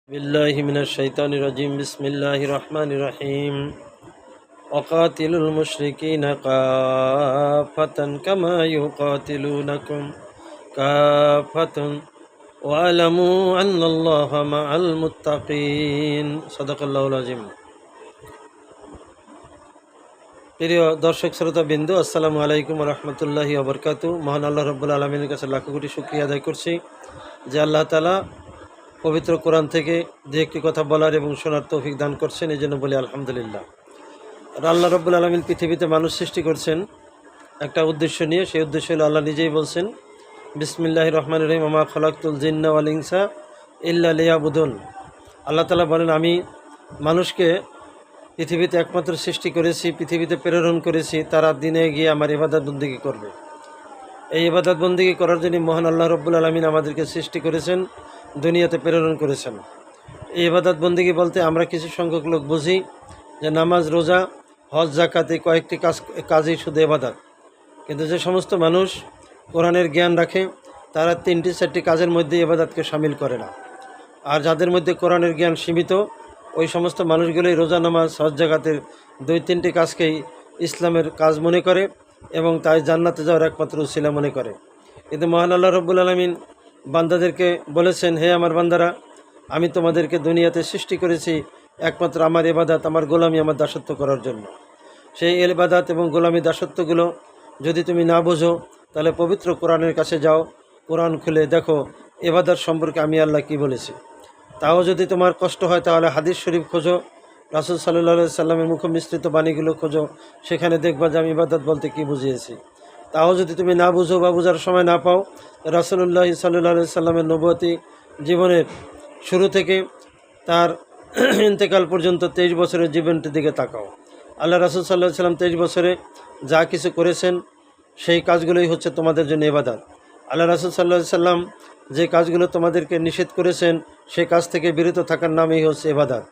बिल्लाहि मिनश शैतानिर रजीम बिस्मिल्लाहिर रहमानिर रहीम वक़ातिलुल मुश्रिकीना काफ़तन कमा युक़ातिलूनकुम काफ़तन वअलमू अन्नल्लाहा मअल मुत्ताक़ीन सदाकाल्लाहुल आज़ीम। প্রিয় দর্শক শ্রোতা বিন্দু, আসসালামু আলাইকুম রহমতুল্লাহি ওয়া বারাকাতুহু। মহান আল্লাহ রাব্বুল আলামিনের কাছে লাখ কোটি শুকরিয়া আদায় করছি যে আল্লাহ তাআলা পবিত্র কোরআন থেকে যে একটি কথা বলার এবং শোনার তৌফিক দান করছেন, এই জন্য বলি আলহামদুলিল্লাহ। আর আল্লাহ রাব্বুল আলামিন পৃথিবীতে মানুষ সৃষ্টি করছেন একটা উদ্দেশ্য নিয়ে। সেই উদ্দেশ্য হলো আল্লাহ নিজেই বলছেন, বিসমিল্লাহির রহমানির রহিম, ওয়া মা খালাকতুল জিন্না ওয়াল ইনসা ইল্লা লিয়াবুদুন। আল্লাহ তাআলা বলেন, আমি মানুষকে পৃথিবীতে একমাত্র সৃষ্টি করেছি, পৃথিবীতে প্রেরণ করেছি তারা দিনে গিয়ে আমার ইবাদত বন্দেগী করবে। এই ইবাদত বন্দেগী করার জন্য মহান আল্লাহ রাব্বুল আলামিন আমাদেরকে সৃষ্টি করেছেন, দুনিয়াতে প্রেরণ করেছেন। এই ইবাদত বন্দেগী বলতে আমরা কিছু সংখ্যক লোক বুঝি যে নামাজ, রোজা, হজ, জাকাত, এই কয়েকটি কাজই শুধু ইবাদত। কিন্তু যে সমস্ত মানুষ কোরআনের জ্ঞান রাখে তারা 3-4টি কাজের মধ্যে ইবাদতকে শামিল করে না। আর যাদের মধ্যে কোরআনের জ্ঞান সীমিত, ওই সমস্ত মানুষগুলোই রোজা, নামাজ, হজ, জাকাতের 2-3টি কাজকেই ইসলামের কাজ মনে করে এবং তাই জান্নাতে যাওয়ার একমাত্র উসিলা মনে করে। কিন্তু মহান আল্লাহ রাব্বুল আলামিন বান্দাদেরকে বলেছেন, হে আমার বান্দারা, আমি তোমাদেরকে দুনিয়াতে সৃষ্টি করেছি একমাত্র আমার ইবাদত, আমার গোলামি, আমার দাসত্ব করার জন্য। সেই ইবাদত এবং গোলামি, দাসত্বগুলো যদি তুমি না বোঝো তাহলে পবিত্র কোরআনের কাছে যাও, কোরআন খুলে দেখো ইবাদত সম্পর্কে আমি আল্লাহ কি বলেছি। তাও যদি তোমার কষ্ট হয় তাহলে হাদিস শরীফ খোঁজো, রাসূল সাল্লাল্লাহু আলাইহি সাল্লামের মুখ মিশ্রিত বাণীগুলো খোঁজো, সেখানে দেখবা যে আমি ইবাদত বলতে কি বুঝিয়েছি। তাও যদি তুমি না বুঝো বা বোঝার সময় না পাও, রাসূলুল্লাহ সাল্লাল্লাহু আলাইহি সাল্লামের নবুয়তি জীবনের শুরু থেকে তার ইন্তেকাল পর্যন্ত 23 বছরের জীবনটির দিকে তাকাও। আল্লাহ রাসূল সাল্লাল্লাহু আলাইহি সাল্লাম 23 বছরে যা কিছু করেছেন সেই কাজগুলোই হচ্ছে তোমাদের জন্য ইবাদত। আল্লাহ রাসূল সাল্লাল্লাহু আলাইহি সাল্লাম যে কাজগুলো তোমাদেরকে নিষেধ করেছেন সেই কাজ থেকে বিরত থাকার নামই হচ্ছে ইবাদত।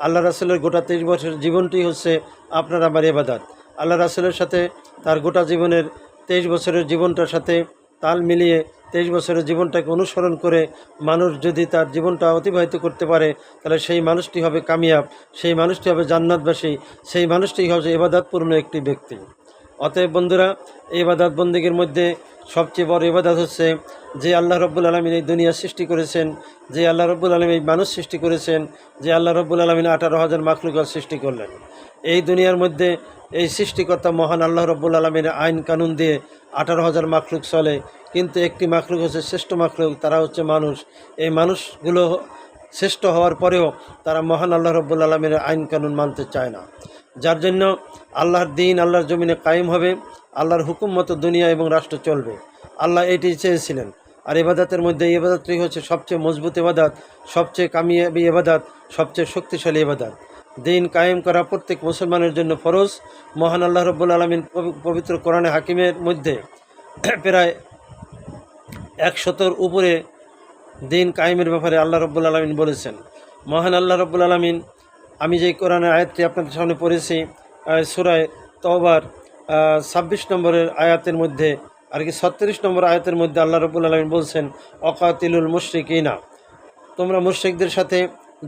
আল্লাহ রাসূলের গোটা 23 বছরের জীবনটি হচ্ছে আপনার আমার ইবাদত। আল্লাহ রাসূলের সাথে তার গোটা জীবনের 23 বছরের জীবনটার সাথে তাল মিলিয়ে 23 বছরের জীবনটাকে অনুসরণ করে মানুষ যদি তার জীবনটা অতিবাহিত করতে পারে তাহলে সেই মানুষটি হবে কামিয়াব, সেই মানুষটি হবে জান্নাতবাসী, সেই মানুষটি হবে ইবাদতপূর্ণ একটি ব্যক্তি। অতএব বন্ধুরা, এই ইবাদত বন্দেগীর মধ্যে সবচেয়ে বড় ইবাদত হচ্ছে যে আল্লাহ রাব্বুল আলামিন এই দুনিয়া সৃষ্টি করেছেন, যে আল্লাহ রাব্বুল আলামিন এই মানুষ সৃষ্টি করেছেন, যে আল্লাহ রাব্বুল আলামিন 18,000 মাখলুকাত সৃষ্টি করলেন। এই দুনিয়ার মধ্যে এই সৃষ্টিকর্তা মহান আল্লাহ রাব্বুল আলামিনের আইন কানুন দিয়ে 18,000 মাখলুক চলে, কিন্তু একটি মাখলুক হচ্ছে শ্রেষ্ঠ মাখলুক, তারা হচ্ছে মানুষ। এই মানুষগুলো শ্রেষ্ঠ হওয়ার পরেও তারা মহান আল্লাহ রাব্বুল আলামিনের আইন কানুন মানতে চায় না, যার জন্য আল্লাহর দিন আল্লাহর জমিনে কায়েম হবে, আল্লাহর হুকুম মতো দুনিয়া এবং রাষ্ট্র চলবে। আল্লাহ এটি চেয়েছিলেন। আর ইবাদতের মধ্যে ইবাদতটি হচ্ছে সবচেয়ে মজবুত ইবাদত, সবচেয়ে কামিয়াবি ইবাদত, সবচেয়ে শক্তিশালী ইবাদত। দিন কায়েম করা প্রত্যেক মুসলমানের জন্য ফরজ। মহান আল্লাহ রাব্বুল আলামিন পবিত্র কোরআনে হাকিমের মধ্যে প্রায় 100-র উপরে দিন কায়েমের ব্যাপারে আল্লাহ রাব্বুল আলামিন বলেছেন। মহান আল্লাহ রাব্বুল আলামিন, আমি যে কোরআনের আয়াতটি আপনাদের সামনে পড়েছি, সূরা তওবার 26 নম্বরের আয়াতের মধ্যে আর কি 36 নম্বর আয়াতের মধ্যে আল্লাহ রাব্বুল আলামিন বলছেন, ওয়াকাতিলুল মুশরিকিনা, তোমরা মুশরিকদের সাথে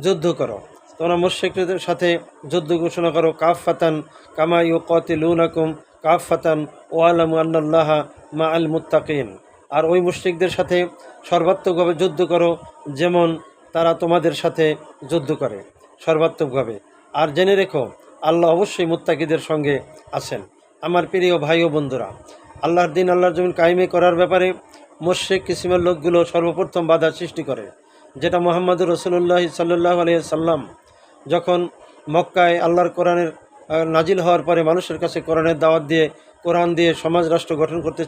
যুদ্ধ করো, তোমরা মুশরিকদের সাথে যুদ্ধ ঘোষণা করো, কাফাতান কামা ইউকাতিলুনাকুম কাফাতান ওয়ালামু আন্নাল্লাহা মাআল মুত্তাকিন। আর ওই মুশরিকদের সাথে সর্বাত্মকভাবে যুদ্ধ করো যেমন তারা তোমাদের সাথে যুদ্ধ করে, সর্বাত্মকভাবে। আর জেনে রেখো আল্লাহ অবশ্যই মুত্তাকিদের সঙ্গে আছেন। আমার প্রিয় ভাই ও বন্ধুরা, আল্লাহর দিন আল্লাহর জমিন কায়েমে করার ব্যাপারে মুশরিক কিসিমের লোকগুলো সর্বপ্রথম বাধা সৃষ্টি করে, যেটা মুহাম্মদুর রাসূলুল্লাহ সাল্লাল্লাহু আলাইহি সাল্লাম যখন মক্কায় আল্লাহর কোরআনের নাজিল হওয়ার পরে মানুষের কাছে কোরআনের দাওয়াত দিয়ে, কোরআন দিয়ে সমাজ রাষ্ট্র গঠন করতে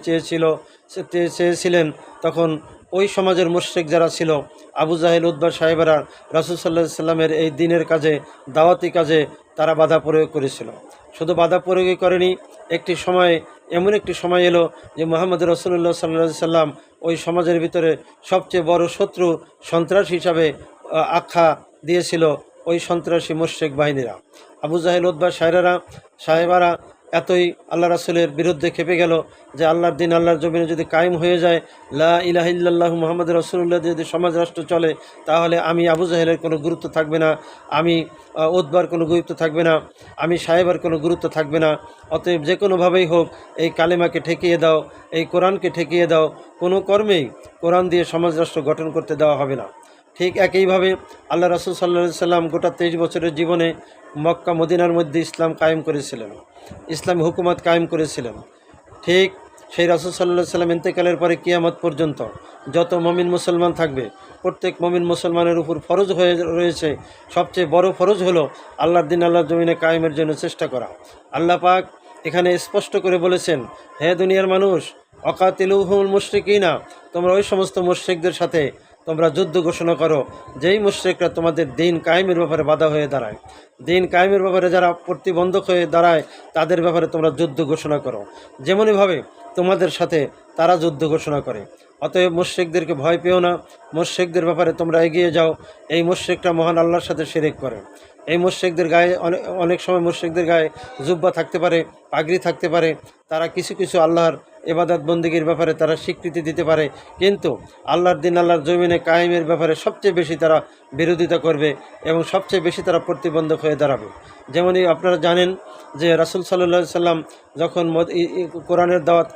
চেয়েছিলেন, তখন ওই সমাজের মুশরিক যারা ছিল, আবু জাহেল, উতবা সাহেবেরা রাসূল সাল্লাল্লাহু আলাইহি সাল্লামের এই দিনের কাজে, দাওয়াতি কাজে তারা বাধা প্রয়োগ করেছিল। শুধু বাধা প্রয়োগই করেনি, এমন একটি সময় এলো যে মুহাম্মদ রাসূলুল্লাহ সাল্লাল্লাহু আলাইহি সাল্লাম ওই সমাজের ভিতরে সবচেয়ে বড় শত্রু, সন্ত্রাস হিসাবে আখ্যা দিয়েছিল ওই সন্ত্রাসী মুশরিক বাহিনীরা। আবু জাহেল, উতবা সাহেবারা এতই আল্লাহ রাসূলের বিরুদ্ধে খেপে গেল যে আল্লাহর দিন আল্লাহর জমিনে যদি কায়েম হয়ে যায়, লা ইলাহা ইল্লাল্লাহু মুহাম্মাদুর রাসূলুল্লাহ যদি সমাজ রাষ্ট্র চলে, তাহলে আমি আবু জাহেলের কোনো গুরুত্ব থাকবে না, আমি উতবার কোনো গুরুত্ব থাকবে না, আমি সাহেবার কোনো গুরুত্ব থাকবে না। অতএব যে কোনোভাবেই হোক এই কালেমাকে ঠেকিয়ে দাও, এই কোরআনকে ঠেকিয়ে দাও। কোনো কর্মেই কোরআন দিয়ে সমাজ রাষ্ট্র গঠন করতে দেওয়া হবে না। ঠিক একইভাবে আল্লাহ রাসূল সাল্লাল্লাহু আলাইহি সাল্লাম গোটা 23 বছরের জীবনে মক্কা মদিনার মধ্যে ইসলাম কায়েম করেছিলেন, ইসলামী হুকুমত কায়েম করেছিলেন। ঠিক সেই রাসূল সাল্লাল্লাহু আলাইহি সাল্লাম ইন্তেকালের পরে কিয়ামত পর্যন্ত যত মুমিন মুসলমান থাকবে, প্রত্যেক মুমিন মুসলমানের উপর ফরজ হয়ে রয়েছে, সবচেয়ে বড় ফরজ হলো আল্লাহর দিন আল্লাহর জমিনে কায়েমের জন্য চেষ্টা করা। আল্লাহ পাক এখানে স্পষ্ট করে বলেছেন, হে দুনিয়ার মানুষ, অকাতিলুহুমুল মুশরিকিনা, তোমরা ওই সমস্ত মুশরিকদের সাথে তোমরা যুদ্ধ ঘোষণা করো যেই মুশরিকরা তোমাদের দিন কায়েমের ব্যাপারে বাধা হয়ে দাঁড়ায়, দিন কায়েমের ব্যাপারে যারা প্রতিবন্ধক হয়ে দাঁড়ায় তাদের ব্যাপারে তোমরা যুদ্ধ ঘোষণা করো, যেমনইভাবে তোমাদের সাথে তারা যুদ্ধ ঘোষণা করে। অতএব মুশরিকদেরকে ভয় পেও না, মুশরিকদের ব্যাপারে তোমরা এগিয়ে যাও। এই মুশরিকরা মহান আল্লাহর সাথে শিরক করে। এই মুশরিকদের গায়ে অনেক সময় মুশরিকদের গায়ে জুব্বা থাকতে পারে, পাগড়ি থাকতে পারে, তারা কিছু কিছু আল্লাহর ইবাদত বন্দেগীর ব্যাপারে তারা স্বীকৃতি দিতে পারে, কিন্তু আল্লাহর দিন আল্লাহর জমিনে কায়েমের ব্যাপারে সবচেয়ে বেশি তারা বিরোধিতা করবে এবং সবচেয়ে বেশি তারা প্রতিবন্ধক হয়ে দাঁড়াবে। যেমনই আপনারা জানেন যে রাসূল সাল্লাল্লাহু আলাইহি সাল্লাম যখন কোরআনের দাওয়াত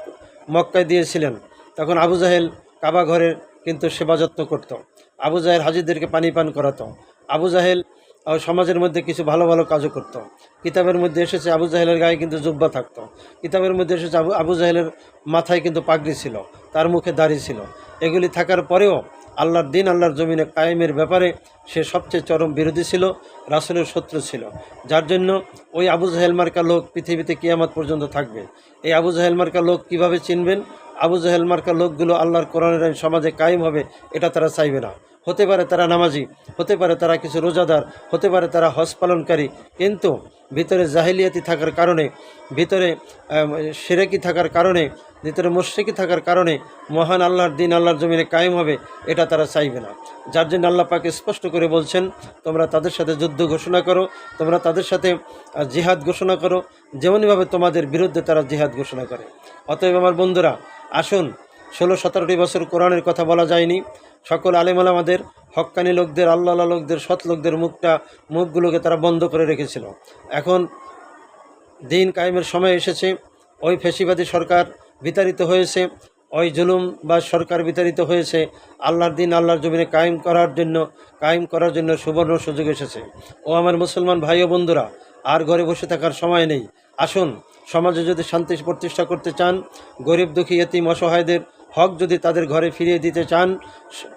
মক্কায় দিয়েছিলেন, তখন আবু জাহেল কাবা ঘরের কিন্তু সেবা যত্ন করত। আবু জাহেল হাজিদেরকে পানি পান করাতো। আবু জাহেল সমাজের মধ্যে কিছু ভালো ভালো কাজও করত। কিতাবের মধ্যে এসেছে আবু জাহেলের গায়ে কিন্তু জুব্বা থাকতো। কিতাবের মধ্যে এসেছে আবু জাহেলের মাথায় কিন্তু পাগড়ি ছিল, তার মুখে দাড়ি ছিল। এগুলি থাকার পরেও আল্লাহর দিন আল্লাহর জমিনে কায়েমের ব্যাপারে সে সবচেয়ে চরম বিরোধী ছিল, রাসূলের শত্রু ছিল। যার জন্য ওই আবু জাহেল মার্কা লোক পৃথিবীতে কিয়ামত পর্যন্ত থাকবে। এই আবু জাহেল মার্কা লোক কিভাবে চিনবেন? আবু জাহেল মার্কা লোকগুলো আল্লাহর কোরআনের আইন সমাজে কায়েম হবে এটা তারা চাইবে না। হতে পারে তারা নামাজি, হতে পারে তারা কিছু রোজাদার, হতে পারে তারা হজ পালনকারী, কিন্তু ভিতরে জাহিলিয়াতি থাকার কারণে, ভিতরে শিরকি থাকার কারণে, ভিতরে মুশরিকি থাকার কারণে মহান আল্লাহর দিন আল্লাহর জমিনে কায়েম হবে এটা তারা চাইবে না। যার জন্য আল্লাহ পাক স্পষ্ট করে বলছেন, তোমরা তাদের সাথে যুদ্ধ ঘোষণা করো, তোমরা তাদের সাথে জিহাদ ঘোষণা করো, যেমনইভাবে তোমাদের বিরুদ্ধে তারা জিহাদ ঘোষণা করে। অতএব আমার বন্ধুরা, আসুন, 16-17টি বছর কোরআনের কথা বলা যায়নি। সকল আলেম ওলামাদের, হক্কানি লোকদের, আল্লাহ লোকদের, সৎ লোকদের মুখগুলোকে তারা বন্ধ করে রেখেছিল। এখন দিন কায়েমের সময় এসেছে। ওই ফ্যাসিবাদী সরকার বিতাড়িত হয়েছে, ওই জুলুম বা সরকার বিতাড়িত হয়েছে। আল্লাহর দিন আল্লাহর জমিনে কায়েম করার জন্য সুবর্ণ সুযোগ এসেছে। ও আমার মুসলমান ভাই ও বন্ধুরা, আর ঘরে বসে থাকার সময় নেই। আসুন, সমাজে যদি শান্তি প্রতিষ্ঠা করতে চান, গরিব দুঃখী এতিম অসহায়দের হক যদি তাদের ঘরে ফিরিয়ে দিতে চান,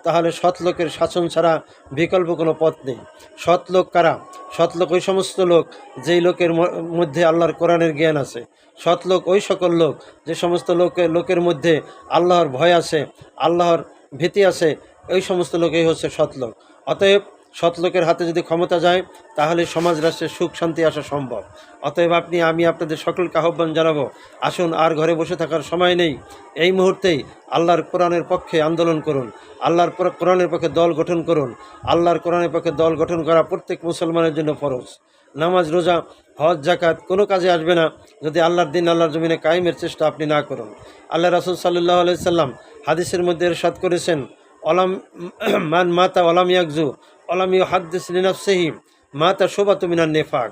তাহলে সৎ লোকের শাসন ছাড়া বিকল্প কোনো পথ নেই। সৎ লোক কারা? সৎ লোক ওই সমস্ত লোক যেই লোকের মধ্যে আল্লাহর কোরআনের জ্ঞান আছে। সৎ লোক ওই সকল লোক যে সমস্ত লোকের মধ্যে আল্লাহর ভয় আছে, আল্লাহর ভীতি আছে, ওই সমস্ত লোকই হচ্ছে সৎ লোক। অতএব সৎ লোকের হাতে যদি ক্ষমতা যায়, তাহলে সমাজ রাষ্ট্রের সুখ শান্তি আসা সম্ভব। অতএব আমি আপনাদের সকলকে আহ্বান জানাবো, আসুন, আর ঘরে বসে থাকার সময় নেই। এই মুহূর্তেই আল্লাহর কোরআনের পক্ষে আন্দোলন করুন, আল্লাহর কোরআনের পক্ষে দল গঠন করুন। আল্লাহর কোরআনের পক্ষে দল গঠন করা প্রত্যেক মুসলমানের জন্য ফরজ। নামাজ, রোজা, হজ, জাকাত কোনো কাজে আসবে না যদি আল্লাহর দিন আল্লাহর জমিনে কায়েমের চেষ্টা আপনি না করুন। আল্লাহ রাসূল সাল্লাল্লাহু আলাইহি সাল্লাম হাদিসের মধ্যে ইরশাদ করেছেন, মান মাতা ওয়ালাম ইয়াকজু ওয়ালাম ইউহাদ্দিস লিনাফসিহি মাতা শুবাতু মিনান নিফাক।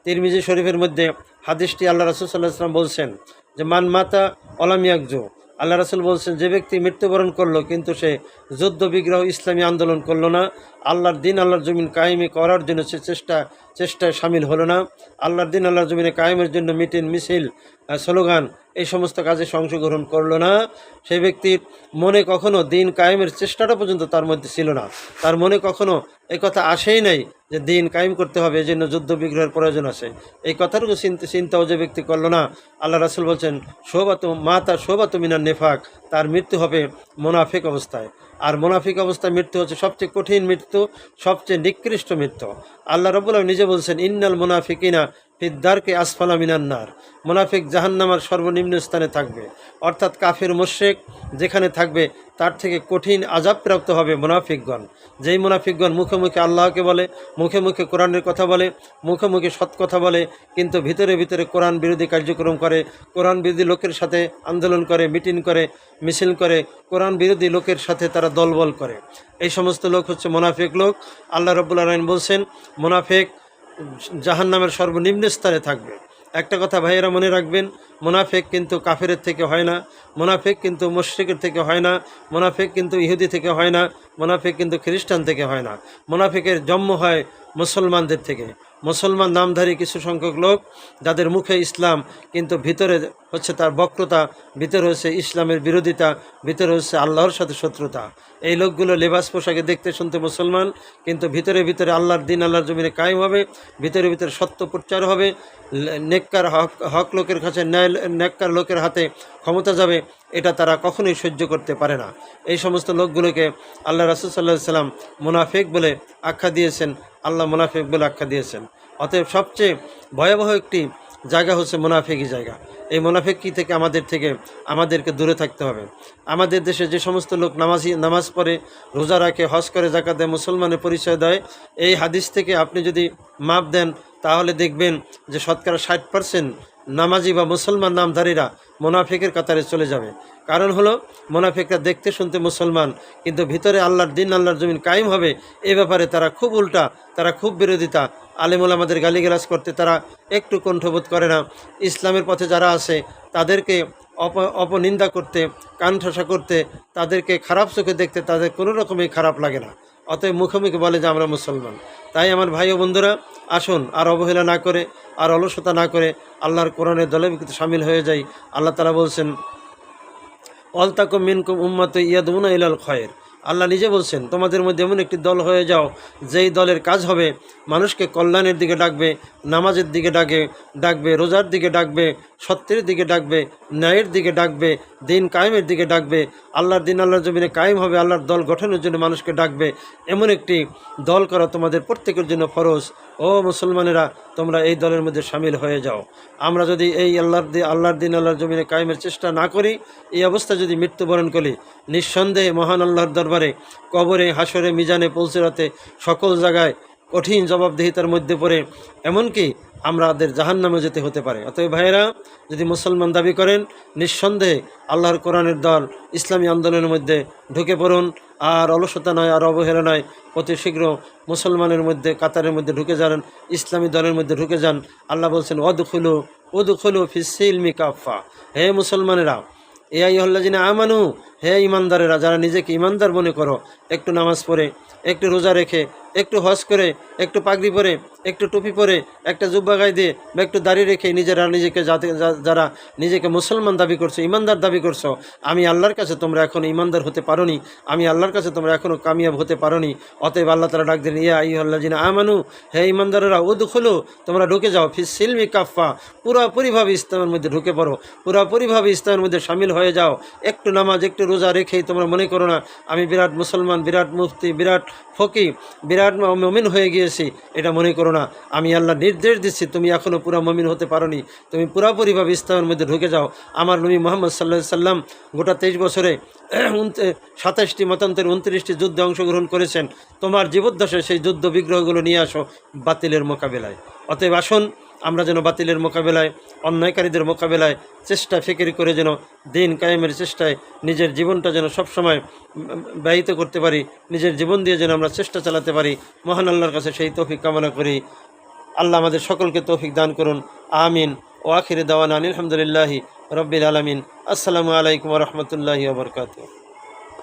তিরমিজি শরীফের মধ্যে হাদিসটি আল্লাহ রাসূল সাল্লাল্লাহু আলাইহি সাল্লাম বলছেন যে মান মাতা ওয়ালাম ইয়াকজু, আল্লাহ রাসূল বলছেন, যে ব্যক্তি মৃত্যুবরণ করলো কিন্তু সে যুদ্ধ বিগ্রহ ইসলামী আন্দোলন করলো না, আল্লাহর দিন আল্লাহর জমিন কায়েমি করার জন্য সে চেষ্টায় সামিল হলো না, আল্লাহর দিন আল্লাহর জমিনে কায়েমের জন্য মিটিং, মিছিল, স্লোগান, এই সমস্ত কাজে অংশগ্রহণ করলো না, সেই ব্যক্তির মনে কখনো দিন কায়েমের চেষ্টাটা পর্যন্ত তার মধ্যে ছিল না। তার মনে কখনো এই কথা আসেই নাই যে দিন কায়েম করতে হবে, এই জন্য যুদ্ধ বিগ্রহের প্রয়োজন আছে। এই কথাটুকু চিন্তাও যে ব্যক্তি করলো না, আল্লাহ রাসূল বলছেন, মাতা শোবাতু মিনান নিফাক, তার মৃত্যু হবে মুনাফিক অবস্থায়। আর মুনাফিক অবস্থায় মৃত্যু হচ্ছে সবচেয়ে কঠিন মৃত্যু, সবচেয়ে নিকৃষ্ট মৃত্যু। আল্লাহ রাব্বুল আলামিন নিজে বলছেন, ইন্নাল মুনাফিকিনা ফিদ্দারকে আসফালা মিনান্নার, মুনাফিক জাহান্নামের সর্বনিম্ন স্থানে থাকবে। অর্থাৎ কাফির মুশরিক যেখানে থাকবে তার থেকে কঠিন আযাবপ্রাপ্ত হবে মুনাফিকগণ। যেই মুনাফিকগণ মুখে মুখে আল্লাহকে বলে, মুখে মুখে কোরআনের কথা বলে, মুখে মুখে সৎ কথা বলে, কিন্তু ভিতরে ভিতরে কোরআন বিরোধী কার্যক্রম করে, কোরআন বিরোধী লোকের সাথে আন্দোলন করে, মিটিং করে, মিছিল করে, কোরআন বিরোধী লোকের সাথে তারা দলবল করে। এই সমস্ত লোক হচ্ছে মুনাফিক লোক। আল্লাহ রাব্বুল আলামিন বলছেন মুনাফিক জাহান্নামের সর্বনিম্ন স্তরে থাকবে। একটা কথা ভাইয়েরা মনে রাখবেন, মুনাফিক কিন্তু কাফেরের থেকে হয় না, মুনাফিক কিন্তু মুশরিকের থেকে হয় না, মুনাফিক কিন্তু ইহুদি থেকে হয় না, মুনাফিক কিন্তু খ্রিস্টান থেকে হয় না। মুনাফিকের জন্ম হয় মুসলমানদের থেকে। মুসলমান নামধারী কিছু সংখ্যক লোক যাদের মুখে ইসলাম কিন্তু ভিতরে হচ্ছে তার বক্রতা, ভিতরে হচ্ছে ইসলামের বিরোধিতা, ভিতরে হচ্ছে আল্লাহর সাথে শত্রুতা। এই লোকগুলো লেবাস পোশাকে দেখতে শুনতে মুসলমান, কিন্তু ভিতরে ভিতরে আল্লাহর দিন আল্লাহর জমিনে কায়েম হবে, ভিতরে ভিতরে সত্য প্রচার হবে, নেককার হক লোকের কাছে নেককার লোকের হাতে ক্ষমতা যাবে, এটা তারা কখনোই সহ্য করতে পারে না। এই সমস্ত লোকগুলোকে আল্লাহ রাসূল সাল্লাল্লাহু আলাইহি সাল্লাম মুনাফিক বলে আখ্যা দিয়েছেন, আল্লাহ মুনাফিক বলে আখ্যা দিয়েছেন। অতএব সবচেয়ে ভয়াবহ একটি জায়গা হচ্ছে মুনাফিকি জায়গা। এই মুনাফিকি থেকে আমাদেরকে দূরে থাকতে হবে। আমাদের দেশে যে সমস্ত লোক নামাজ পড়ে, রোজা রাখে, হজ করে, যাকাত দেয়, মুসলমানের পরিচয় দেয়, এই হাদিস থেকে আপনি যদি মাপ দেন তাহলে দেখবেন যে শতকরা 60% নামাজি বা মুসলমান নামধারীরা মুনাফিকের কাতারে চলে যাবে। কারণ হলো মুনাফিকরা দেখতে শুনতে মুসলমান, কিন্তু ভিতরে আল্লাহর দিন আল্লাহর জমিন কায়েম হবে এ ব্যাপারে তারা খুব উল্টা, তারা খুব বিরোধিতা। আলেম ওলামাদের গালিগালাজ করতে তারা একটু কণ্ঠবোধ করে না। ইসলামের পথে যারা আছে তাদেরকে অপনিন্দা করতে, কান ঠাসা করতে, তাদেরকে খারাপ চোখে দেখতে তাদের কোনো রকমই খারাপ লাগে না। অতএব মুখোমুখি বলে যে আমরা মুসলমান। তাই আমার ভাই ও বন্ধুরা, আসুন আর অবহেলা না করে, আর অলসতা না করে আল্লাহর কোরআনের দলে সামিল হয়ে যাই। আল্লাহ তাআলা বলছেন, ওয়ালতাকুম মিনকুম উম্মাতুন ইয়াদউনা ইলাল খায়র। আল্লাহ নিজে বলছেন তোমাদের মধ্যে এমন একটি দল হয়ে যাও যেই দলের কাজ হবে মানুষকে কল্যাণের দিকে ডাকবে, নামাজের দিকে ডাকবে, রোজার দিকে ডাকবে, সত্যের দিকে ডাকবে, ন্যায়ের দিকে ডাকবে, দিন কায়েমের দিকে ডাকবে। আল্লাহর দিন আল্লাহর জমিনে কায়েম হবে, আল্লাহর দল গঠনের জন্য মানুষকে ডাকবে। এমন একটি দল করা তোমাদের প্রত্যেকের জন্য ফরজ। ও মুসলমানেরা, তোমরা এই দলের মধ্যে সামিল হয়ে যাও। আমরা যদি এই আল্লাহর দিন আল্লাহর জমিনে কায়েমের চেষ্টা না করি, এই অবস্থা যদি মৃত্যুবরণ করি, নিঃসন্দেহে মহান আল্লাহর দরবারে, কবরে, হাসরে, মিজানে পৌঁছাতে সকল জায়গায় কঠিন জবাবদিহিতার মধ্যে পড়ে এমনকি আমাদের জাহান্নামে যেতে হতে পারে। অতএব ভাইয়েরা, যদি মুসলমান দাবি করেন, নিঃসন্দেহে আল্লাহর কোরআনের দল ইসলামী আন্দোলনের মধ্যে ঢুকে পড়ুন। আর অলসতা নয়, আর অবহেলা নয়, অতি শীঘ্র মুসলমানের মধ্যে কাতারের মধ্যে ঢুকে যান, ইসলামী দলের মধ্যে ঢুকে যান। আল্লাহ বলছেন, উদখুলু ফিস-সিলমি কাফা। হে মুসলমানেরা, এ আইয়ুহাল্লাযিনা আমানু, হে ইমানদারেরা, যারা নিজেকে ইমানদার মনে করো, একটু নামাজ পড়ে, একটু রোজা রেখে, একটু হজ করে, একটু পাগড়ি পরে, একটু টুপি পরে, একটা জুব্বা গায়ে দিয়ে বা একটু দাড়ি রেখে যারা নিজেকে মুসলমান দাবি করছো, ইমানদার দাবি করছো, আমি আল্লাহর কাছে তোমরা এখনও ইমানদার হতে পারোনি, আমি আল্লাহর কাছে তোমরা এখনও কামিয়াব হতে পারোনি। অতএব আল্লাহ তাআলা ডাক দেন, ইয়া আইয়ুহাল্লাযিনা আমানু, হে ইমানদারেরা, উদখুলু, তোমরা ঢুকে যাও, ফিস-সিলমি কাফা, পুরাপুরিভাবে ইসলামের মধ্যে ঢুকে পড়ো, পুরাপুরিভাবে ইসলামের মধ্যে সামিল হয়ে যাও। একটু নামাজ, একটু রোজা রেখেই তোমরা মনে করো না আমি বিরাট মুসলমান, বিরাট মুফতি, বিরাট ফকি, বিরাট মুমিন হয়ে গিয়েছি, এটা মনে করো না। আমি আল্লাহ নির্দেশ দিচ্ছি, তুমি এখনও পুরা মুমিন হতে পারোনি, তুমি পুরাপুরিভাবে ইসলামের মধ্যে ঢুকে যাও। আমার নবী মুহাম্মদ সাল্লাল্লাহু আলাইহি সাল্লাম গোটা 23 বছরে 27টি মতান্তরে 29টি যুদ্ধে অংশগ্রহণ করেছেন। তোমার জীবদ্দশায় সেই যুদ্ধ বিগ্রহগুলো নিয়ে আসো বাতিলের মোকাবেলায়। অতএব আসুন আমরা যেন বাতিলের মোকাবেলায়, অন্যায়কারীদের মোকাবেলায় চেষ্টা ফিকির করে যেন দিন কায়েমের চেষ্টায় নিজের জীবনটা যেন সবসময় ব্যয়িত করতে পারি, নিজের জীবন দিয়ে যেন আমরা চেষ্টা চালাতে পারি। মহান আল্লাহর কাছে সেই তৌফিক কামনা করি। আল্লাহ আমাদের সকলকে তৌফিক দান করুন, আমিন। ও আখির দাওয়ানা আলহামদুলিল্লাহি রাব্বিল আলামিন। আসসালামু আলাইকুম ওয়া রাহমাতুল্লাহি ওয়া বারাকাতুহু।